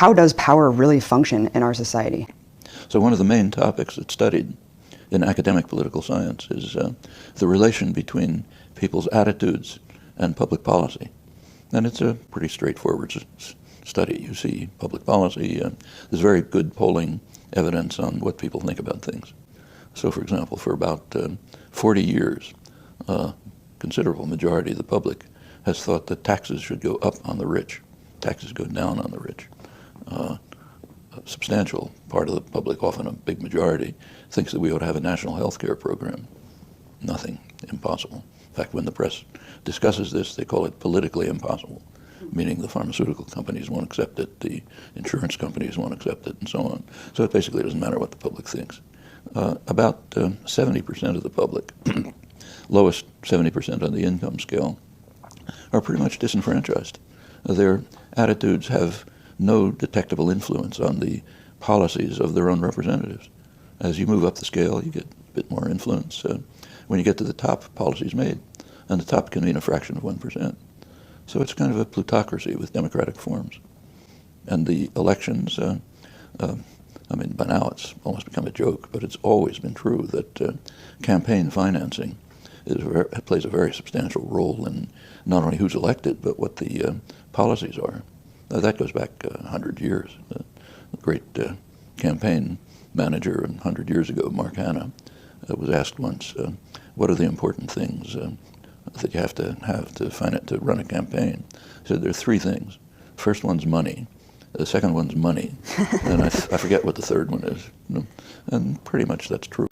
how does power really function in our society? So one of the main topics that's studied in academic political science is the relation between people's attitudes and public policy. And it's a pretty straightforward study. You see public policy, there's very good polling evidence on what people think about things. So for example, for about 40 years, a considerable majority of the public has thought that taxes should go up on the rich, taxes go down on the rich. A substantial part of the public, often a big majority, thinks that we ought to have a national health care program. Nothing, impossible. In fact, when the press discusses this, they call it politically impossible, meaning the pharmaceutical companies won't accept it, the insurance companies won't accept it, and so on. So it basically doesn't matter what the public thinks. About 70% of the public, lowest 70% on the income scale, are pretty much disenfranchised. Their attitudes have no detectable influence on the policies of their own representatives. As you move up the scale, you get a bit more influence. When you get to the top, policy's made, and the top can mean a fraction of 1%. So it's kind of a plutocracy with democratic forms. And the elections, I mean, by now it's almost become a joke, but it's always been true that campaign financing plays a very substantial role in not only who's elected, but what the policies are. That goes back 100 years. The great campaign manager 100 years ago, Mark Hanna, was asked once, what are the important things that you have to run a campaign? He said there are three things. First one's money. The second one's money. And I forget what the third one is. And pretty much that's true.